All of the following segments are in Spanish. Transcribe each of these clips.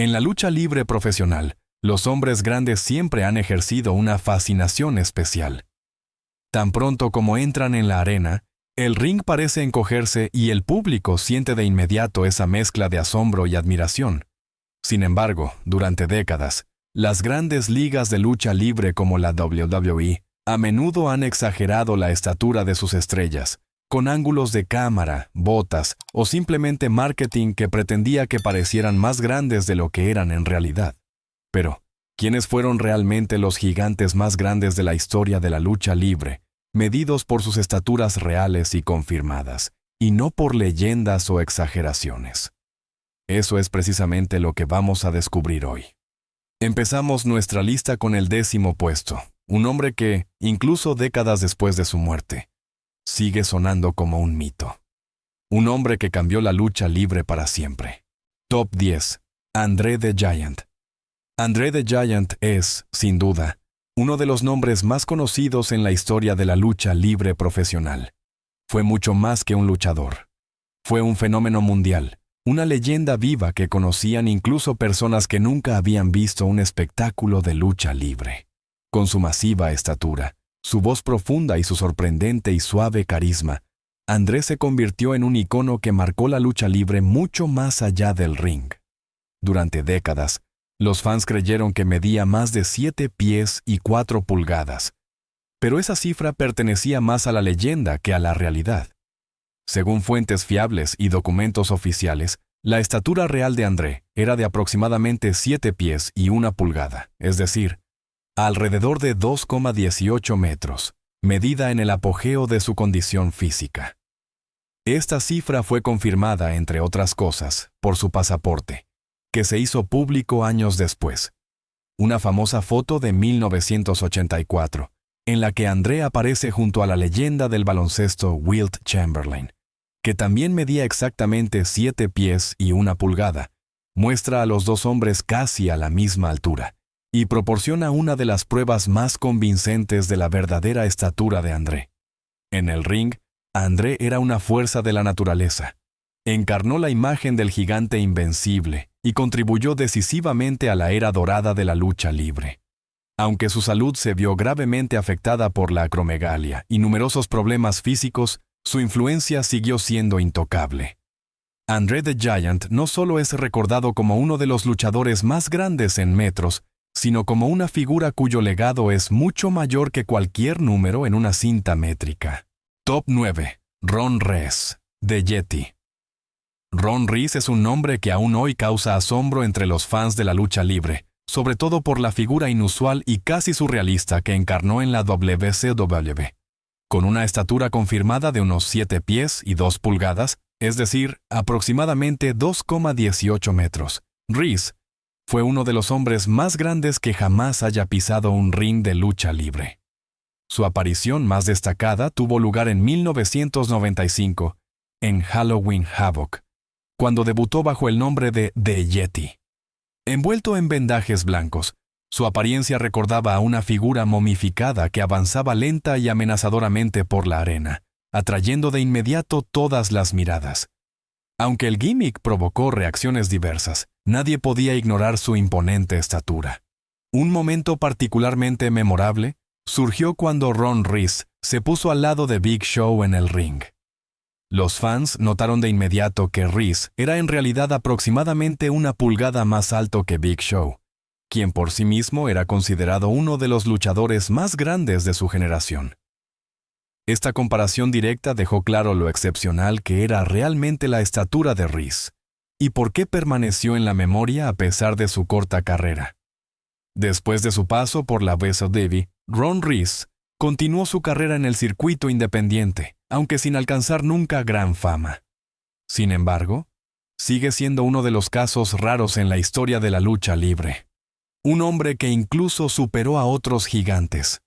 En la lucha libre profesional, los hombres grandes siempre han ejercido una fascinación especial. Tan pronto como entran en la arena, el ring parece encogerse y el público siente de inmediato esa mezcla de asombro y admiración. Sin embargo, durante décadas, las grandes ligas de lucha libre como la WWE a menudo han exagerado la estatura de sus estrellas, con ángulos de cámara, botas o simplemente marketing que pretendía que parecieran más grandes de lo que eran en realidad. Pero, ¿quiénes fueron realmente los gigantes más grandes de la historia de la lucha libre, medidos por sus estaturas reales y confirmadas, y no por leyendas o exageraciones? Eso es precisamente lo que vamos a descubrir hoy. Empezamos nuestra lista con el 10º puesto, un hombre que, incluso décadas después de su muerte, sigue sonando como un mito. Un hombre que cambió la lucha libre para siempre. Top 10. André the Giant. André the Giant es, sin duda, uno de los nombres más conocidos en la historia de la lucha libre profesional. Fue mucho más que un luchador. Fue un fenómeno mundial, una leyenda viva que conocían incluso personas que nunca habían visto un espectáculo de lucha libre. Con su masiva estatura, su voz profunda y su sorprendente y suave carisma, André se convirtió en un icono que marcó la lucha libre mucho más allá del ring. Durante décadas, los fans creyeron que medía más de 7 pies y 4 pulgadas, pero esa cifra pertenecía más a la leyenda que a la realidad. Según fuentes fiables y documentos oficiales, la estatura real de André era de aproximadamente 7 pies y 1 pulgada, es decir, alrededor de 2,18 metros, medida en el apogeo de su condición física. Esta cifra fue confirmada, entre otras cosas, por su pasaporte, que se hizo público años después. Una famosa foto de 1984, en la que André aparece junto a la leyenda del baloncesto Wilt Chamberlain, que también medía exactamente 7 pies y 1 pulgada, muestra a los dos hombres casi a la misma altura, y proporciona una de las pruebas más convincentes de la verdadera estatura de André. En el ring, André era una fuerza de la naturaleza. Encarnó la imagen del gigante invencible y contribuyó decisivamente a la era dorada de la lucha libre. Aunque su salud se vio gravemente afectada por la acromegalia y numerosos problemas físicos, su influencia siguió siendo intocable. André the Giant no solo es recordado como uno de los luchadores más grandes en metros, sino como una figura cuyo legado es mucho mayor que cualquier número en una cinta métrica. Top 9. Ron Reis, The Yeti. Ron Reis es un nombre que aún hoy causa asombro entre los fans de la lucha libre, sobre todo por la figura inusual y casi surrealista que encarnó en la WCW. Con una estatura confirmada de unos 7 pies y 2 pulgadas, es decir, aproximadamente 2,18 metros, Reis fue uno de los hombres más grandes que jamás haya pisado un ring de lucha libre. Su aparición más destacada tuvo lugar en 1995, en Halloween Havoc, cuando debutó bajo el nombre de The Yeti. Envuelto en vendajes blancos, su apariencia recordaba a una figura momificada que avanzaba lenta y amenazadoramente por la arena, atrayendo de inmediato todas las miradas. Aunque el gimmick provocó reacciones diversas, nadie podía ignorar su imponente estatura. Un momento particularmente memorable surgió cuando Ron Reis se puso al lado de Big Show en el ring. Los fans notaron de inmediato que Reis era en realidad aproximadamente 1 pulgada más alto que Big Show, quien por sí mismo era considerado uno de los luchadores más grandes de su generación. Esta comparación directa dejó claro lo excepcional que era realmente la estatura de Reis, y por qué permaneció en la memoria a pesar de su corta carrera. Después de su paso por la WCW, Ron Reis continuó su carrera en el circuito independiente, aunque sin alcanzar nunca gran fama. Sin embargo, sigue siendo uno de los casos raros en la historia de la lucha libre. Un hombre que incluso superó a otros gigantes.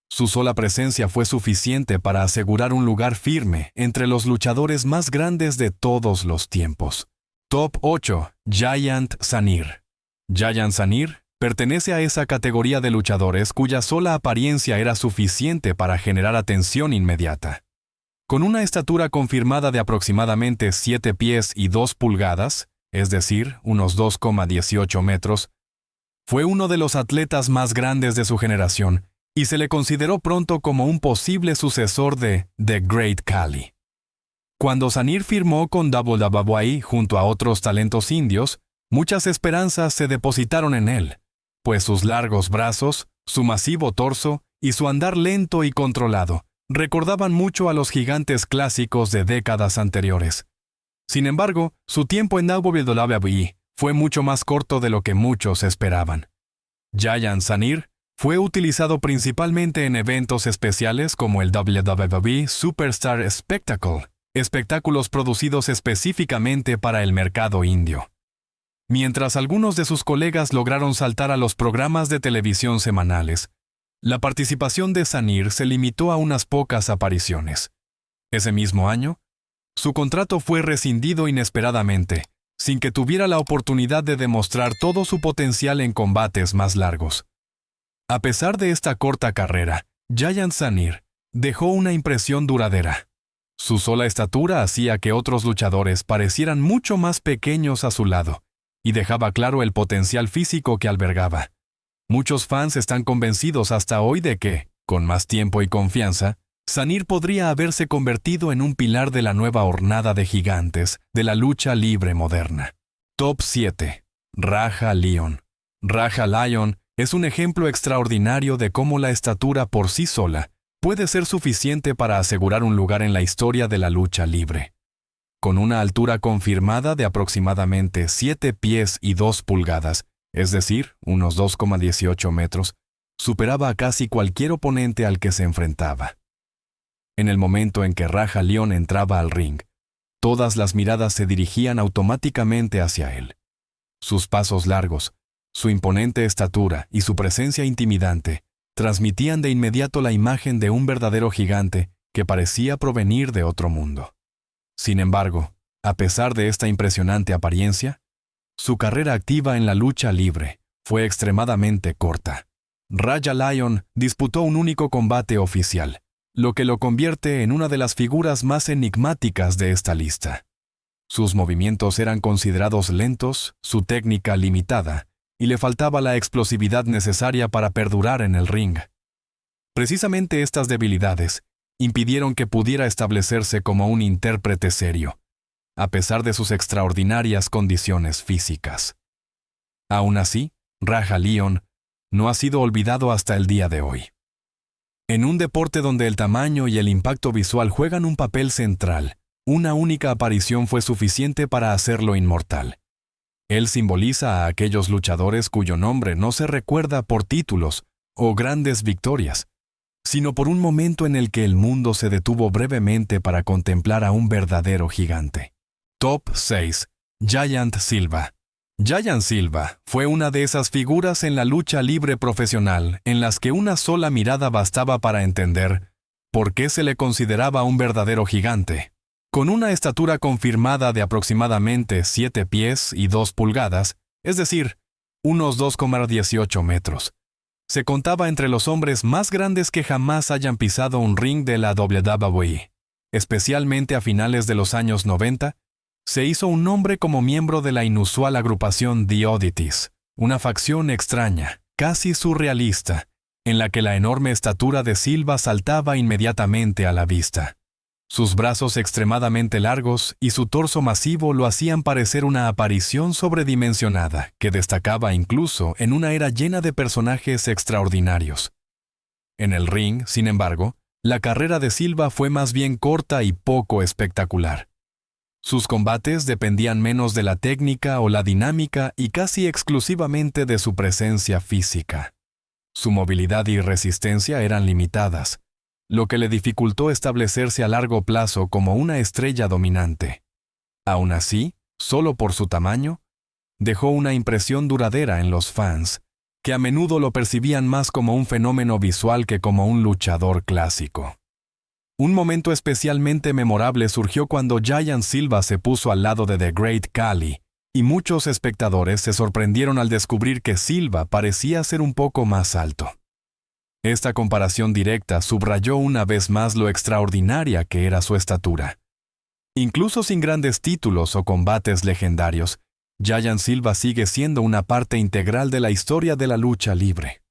Su sola presencia fue suficiente para asegurar un lugar firme entre los luchadores más grandes de todos los tiempos. Top 8. Giant Zanir. Giant Zanir pertenece a esa categoría de luchadores cuya sola apariencia era suficiente para generar atención inmediata. Con una estatura confirmada de aproximadamente 7 pies y 2 pulgadas, es decir, unos 2,18 metros, fue uno de los atletas más grandes de su generación y se le consideró pronto como un posible sucesor de The Great Khali. Cuando Zanir firmó con WWE junto a otros talentos indios, muchas esperanzas se depositaron en él, pues sus largos brazos, su masivo torso y su andar lento y controlado recordaban mucho a los gigantes clásicos de décadas anteriores. Sin embargo, su tiempo en WWE fue mucho más corto de lo que muchos esperaban. Giant Zanir fue utilizado principalmente en eventos especiales como el WWE Superstar Spectacle, espectáculos producidos específicamente para el mercado indio. Mientras algunos de sus colegas lograron saltar a los programas de televisión semanales, la participación de Zanir se limitó a unas pocas apariciones. Ese mismo año, su contrato fue rescindido inesperadamente, sin que tuviera la oportunidad de demostrar todo su potencial en combates más largos. A pesar de esta corta carrera, Giant Zanir dejó una impresión duradera. Su sola estatura hacía que otros luchadores parecieran mucho más pequeños a su lado, y dejaba claro el potencial físico que albergaba. Muchos fans están convencidos hasta hoy de que, con más tiempo y confianza, Zanir podría haberse convertido en un pilar de la nueva hornada de gigantes de la lucha libre moderna. Top 7. Raja Lion. Raja Lion es un ejemplo extraordinario de cómo la estatura por sí sola puede ser suficiente para asegurar un lugar en la historia de la lucha libre. Con una altura confirmada de aproximadamente 7 pies y 2 pulgadas, es decir, unos 2,18 metros, superaba a casi cualquier oponente al que se enfrentaba. En el momento en que Raja Lion entraba al ring, todas las miradas se dirigían automáticamente hacia él. Sus pasos largos, su imponente estatura y su presencia intimidante transmitían de inmediato la imagen de un verdadero gigante que parecía provenir de otro mundo. Sin embargo, a pesar de esta impresionante apariencia, su carrera activa en la lucha libre fue extremadamente corta. Raja Lion disputó un único combate oficial, lo que lo convierte en una de las figuras más enigmáticas de esta lista. Sus movimientos eran considerados lentos, su técnica limitada, y le faltaba la explosividad necesaria para perdurar en el ring. Precisamente estas debilidades impidieron que pudiera establecerse como un intérprete serio, a pesar de sus extraordinarias condiciones físicas. Aún así, Raja Lion no ha sido olvidado hasta el día de hoy. En un deporte donde el tamaño y el impacto visual juegan un papel central, una única aparición fue suficiente para hacerlo inmortal. Él simboliza a aquellos luchadores cuyo nombre no se recuerda por títulos o grandes victorias, sino por un momento en el que el mundo se detuvo brevemente para contemplar a un verdadero gigante. Top 6. Giant Silva. Giant Silva fue una de esas figuras en la lucha libre profesional en las que una sola mirada bastaba para entender por qué se le consideraba un verdadero gigante. Con una estatura confirmada de aproximadamente 7 pies y 2 pulgadas, es decir, unos 2,18 metros, se contaba entre los hombres más grandes que jamás hayan pisado un ring de la WWE. Especialmente a finales de los años 90, se hizo un nombre como miembro de la inusual agrupación The Oddities, una facción extraña, casi surrealista, en la que la enorme estatura de Silva saltaba inmediatamente a la vista. Sus brazos extremadamente largos y su torso masivo lo hacían parecer una aparición sobredimensionada que destacaba incluso en una era llena de personajes extraordinarios. En el ring, sin embargo, la carrera de Silva fue más bien corta y poco espectacular. Sus combates dependían menos de la técnica o la dinámica y casi exclusivamente de su presencia física. Su movilidad y resistencia eran limitadas, lo que le dificultó establecerse a largo plazo como una estrella dominante. Aún así, solo por su tamaño, dejó una impresión duradera en los fans, que a menudo lo percibían más como un fenómeno visual que como un luchador clásico. Un momento especialmente memorable surgió cuando Giant Silva se puso al lado de The Great Khali, y muchos espectadores se sorprendieron al descubrir que Silva parecía ser un poco más alto. Esta comparación directa subrayó una vez más lo extraordinaria que era su estatura. Incluso sin grandes títulos o combates legendarios, Giant Silva sigue siendo una parte integral de la historia de la lucha libre.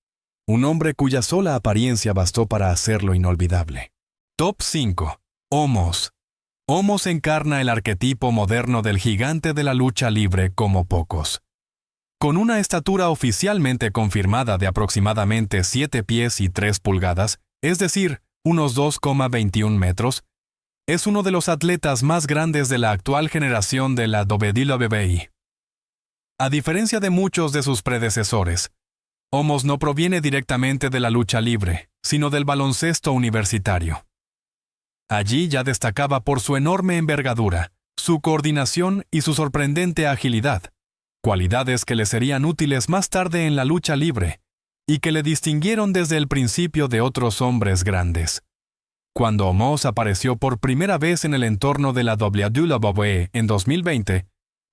Un hombre cuya sola apariencia bastó para hacerlo inolvidable. Top 5. Omos. Omos encarna el arquetipo moderno del gigante de la lucha libre como pocos. Con una estatura oficialmente confirmada de aproximadamente 7 pies y 3 pulgadas, es decir, unos 2,21 metros, es uno de los atletas más grandes de la actual generación de la WWE. A diferencia de muchos de sus predecesores, Omos no proviene directamente de la lucha libre, sino del baloncesto universitario. Allí ya destacaba por su enorme envergadura, su coordinación y su sorprendente agilidad, cualidades que le serían útiles más tarde en la lucha libre y que le distinguieron desde el principio de otros hombres grandes. Cuando Omos apareció por primera vez en el entorno de la WWE en 2020,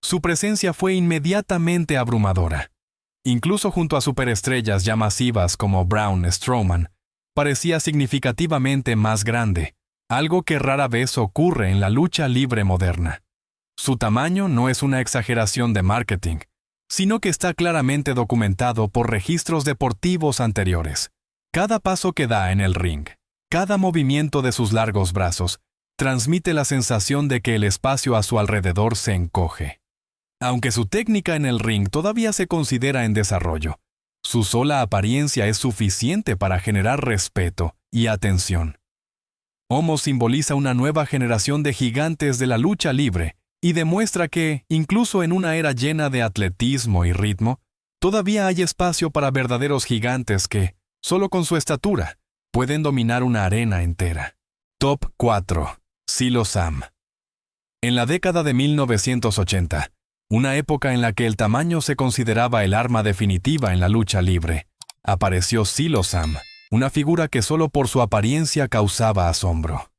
su presencia fue inmediatamente abrumadora. Incluso junto a superestrellas ya masivas como Braun Strowman, parecía significativamente más grande, algo que rara vez ocurre en la lucha libre moderna. Su tamaño no es una exageración de marketing, sino que está claramente documentado por registros deportivos anteriores. Cada paso que da en el ring, cada movimiento de sus largos brazos, transmite la sensación de que el espacio a su alrededor se encoge. Aunque su técnica en el ring todavía se considera en desarrollo, su sola apariencia es suficiente para generar respeto y atención. Omos simboliza una nueva generación de gigantes de la lucha libre y demuestra que, incluso en una era llena de atletismo y ritmo, todavía hay espacio para verdaderos gigantes que, solo con su estatura, pueden dominar una arena entera. Top 4. Silo Sam. En la década de 1980, una época en la que el tamaño se consideraba el arma definitiva en la lucha libre, apareció Silo Sam, una figura que solo por su apariencia causaba asombro.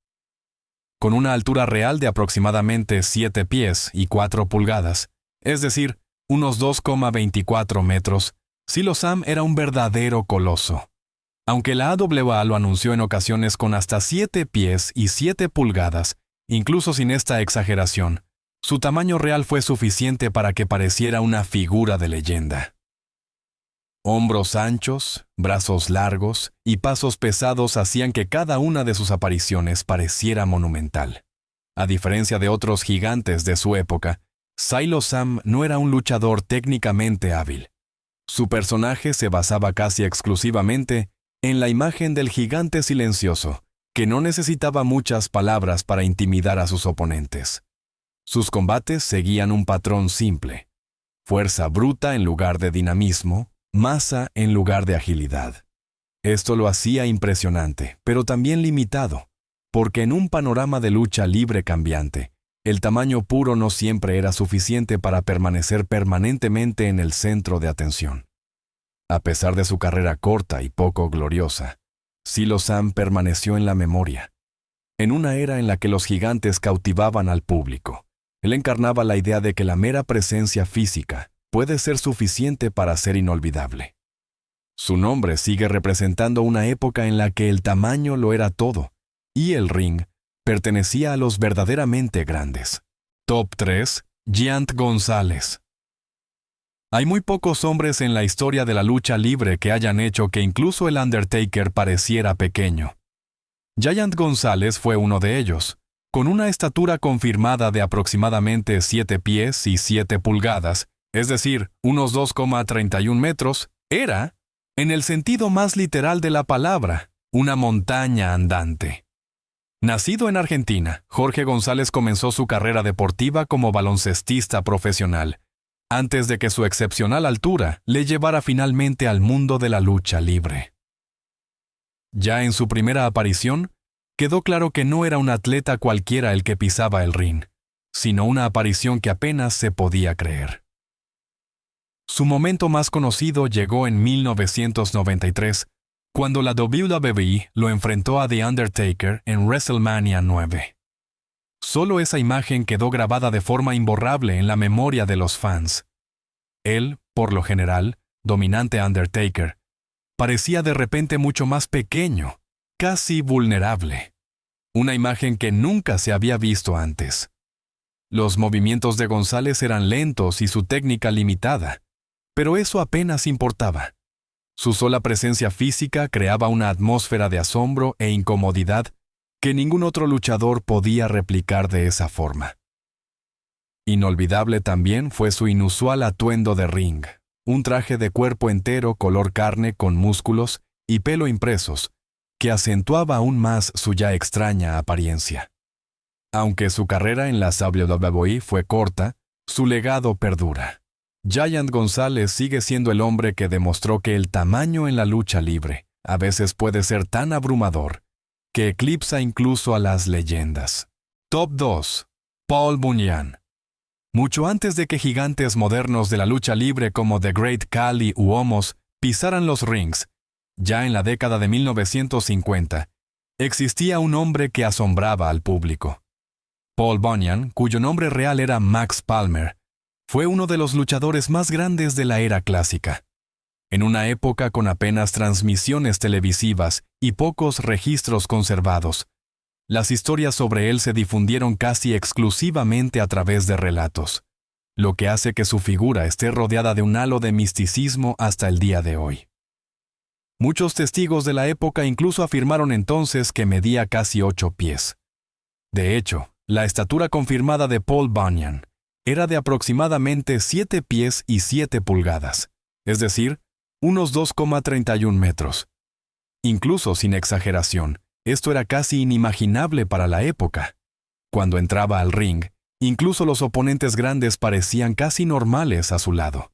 Con una altura real de aproximadamente 7 pies y 4 pulgadas, es decir, unos 2,24 metros, Silo Sam era un verdadero coloso. Aunque la AWA lo anunció en ocasiones con hasta 7 pies y 7 pulgadas, incluso sin esta exageración, su tamaño real fue suficiente para que pareciera una figura de leyenda. Hombros anchos, brazos largos y pasos pesados hacían que cada una de sus apariciones pareciera monumental. A diferencia de otros gigantes de su época, Silo Sam no era un luchador técnicamente hábil. Su personaje se basaba casi exclusivamente en la imagen del gigante silencioso, que no necesitaba muchas palabras para intimidar a sus oponentes. Sus combates seguían un patrón simple: fuerza bruta en lugar de dinamismo, masa en lugar de agilidad. Esto lo hacía impresionante, pero también limitado, porque en un panorama de lucha libre cambiante, el tamaño puro no siempre era suficiente para permanecer permanentemente en el centro de atención. A pesar de su carrera corta y poco gloriosa, Silo Sam permaneció en la memoria. En una era en la que los gigantes cautivaban al público, él encarnaba la idea de que la mera presencia física puede ser suficiente para ser inolvidable. Su nombre sigue representando una época en la que el tamaño lo era todo, y el ring pertenecía a los verdaderamente grandes. Top 3. Giant González. Hay muy pocos hombres en la historia de la lucha libre que hayan hecho que incluso el Undertaker pareciera pequeño. Giant González fue uno de ellos. Con una estatura confirmada de aproximadamente 7 pies y 7 pulgadas, es decir, unos 2,31 metros, era, en el sentido más literal de la palabra, una montaña andante. Nacido en Argentina, Jorge González comenzó su carrera deportiva como baloncestista profesional, antes de que su excepcional altura le llevara finalmente al mundo de la lucha libre. Ya en su primera aparición, quedó claro que no era un atleta cualquiera el que pisaba el ring, sino una aparición que apenas se podía creer. Su momento más conocido llegó en 1993, cuando la WWE lo enfrentó a The Undertaker en WrestleMania 9. Solo esa imagen quedó grabada de forma imborrable en la memoria de los fans. Él, por lo general, dominante Undertaker, parecía de repente mucho más pequeño, casi vulnerable. Una imagen que nunca se había visto antes. Los movimientos de González eran lentos y su técnica limitada, pero eso apenas importaba. Su sola presencia física creaba una atmósfera de asombro e incomodidad que ningún otro luchador podía replicar de esa forma. Inolvidable también fue su inusual atuendo de ring, un traje de cuerpo entero color carne con músculos y pelo impresos, que acentuaba aún más su ya extraña apariencia. Aunque su carrera en la WWE fue corta, su legado perdura. Giant González sigue siendo el hombre que demostró que el tamaño en la lucha libre a veces puede ser tan abrumador que eclipsa incluso a las leyendas. Top 2. Paul Bunyan. Mucho antes de que gigantes modernos de la lucha libre como The Great Khali u Omos pisaran los rings, ya en la década de 1950, existía un hombre que asombraba al público. Paul Bunyan, cuyo nombre real era Max Palmer, fue uno de los luchadores más grandes de la era clásica. En una época con apenas transmisiones televisivas y pocos registros conservados, las historias sobre él se difundieron casi exclusivamente a través de relatos, lo que hace que su figura esté rodeada de un halo de misticismo hasta el día de hoy. Muchos testigos de la época incluso afirmaron entonces que medía casi 8 pies. De hecho, la estatura confirmada de Paul Bunyan era de aproximadamente 7 pies y 7 pulgadas, es decir, unos 2,31 metros. Incluso sin exageración, esto era casi inimaginable para la época. Cuando entraba al ring, incluso los oponentes grandes parecían casi normales a su lado.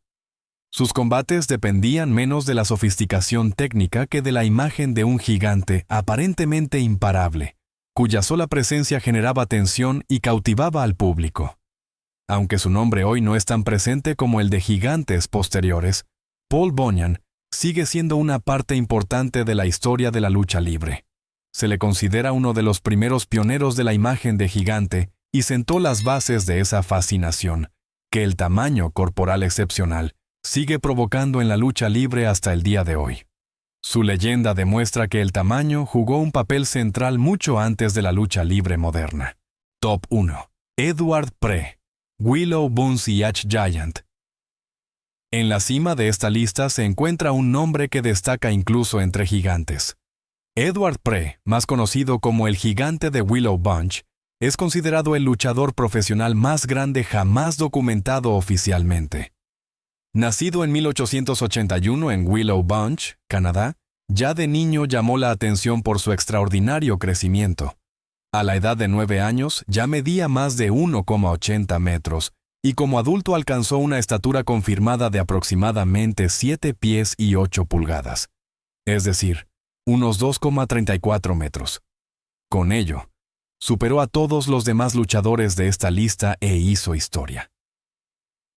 Sus combates dependían menos de la sofisticación técnica que de la imagen de un gigante aparentemente imparable, cuya sola presencia generaba tensión y cautivaba al público. Aunque su nombre hoy no es tan presente como el de gigantes posteriores, Paul Bunyan sigue siendo una parte importante de la historia de la lucha libre. Se le considera uno de los primeros pioneros de la imagen de gigante y sentó las bases de esa fascinación que el tamaño corporal excepcional sigue provocando en la lucha libre hasta el día de hoy. Su leyenda demuestra que el tamaño jugó un papel central mucho antes de la lucha libre moderna. Top 1. Edward Pre, Willow Bones y H. Giant. En la cima de esta lista se encuentra un nombre que destaca incluso entre gigantes. Edward Pre, más conocido como el gigante de Willow Bunch, es considerado el luchador profesional más grande jamás documentado oficialmente. Nacido en 1881 en Willow Bunch, Canadá, ya de niño llamó la atención por su extraordinario crecimiento. A la edad de 9 años ya medía más de 1,80 metros y como adulto alcanzó una estatura confirmada de aproximadamente 7 pies y 8 pulgadas, es decir, unos 2,34 metros. Con ello, superó a todos los demás luchadores de esta lista e hizo historia.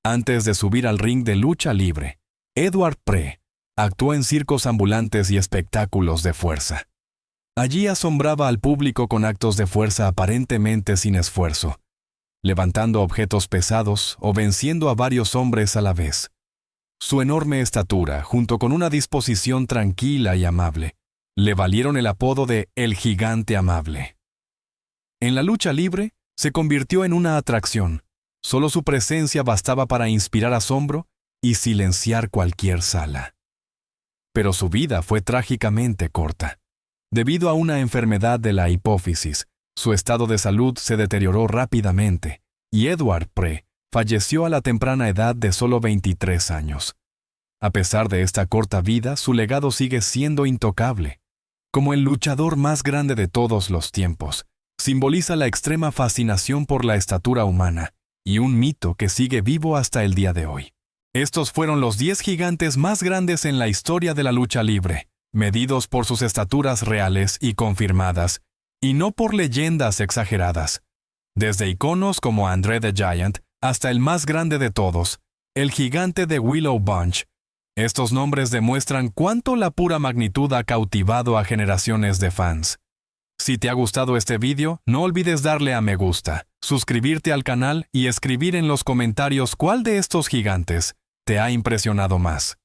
Antes de subir al ring de lucha libre, Edward Pre actuó en circos ambulantes y espectáculos de fuerza. Allí asombraba al público con actos de fuerza aparentemente sin esfuerzo, levantando objetos pesados o venciendo a varios hombres a la vez. Su enorme estatura, junto con una disposición tranquila y amable, le valieron el apodo de El Gigante Amable. En la lucha libre, se convirtió en una atracción. Solo su presencia bastaba para inspirar asombro y silenciar cualquier sala. Pero su vida fue trágicamente corta. Debido a una enfermedad de la hipófisis, su estado de salud se deterioró rápidamente y Edward Pre falleció a la temprana edad de solo 23 años. A pesar de esta corta vida, su legado sigue siendo intocable. Como el luchador más grande de todos los tiempos, simboliza la extrema fascinación por la estatura humana y un mito que sigue vivo hasta el día de hoy. Estos fueron los 10 gigantes más grandes en la historia de la lucha libre, medidos por sus estaturas reales y confirmadas, y no por leyendas exageradas. Desde iconos como André the Giant hasta el más grande de todos, el gigante de Willow Bunch. Estos nombres demuestran cuánto la pura magnitud ha cautivado a generaciones de fans. Si te ha gustado este vídeo, no olvides darle a me gusta, suscribirte al canal y escribir en los comentarios cuál de estos gigantes te ha impresionado más.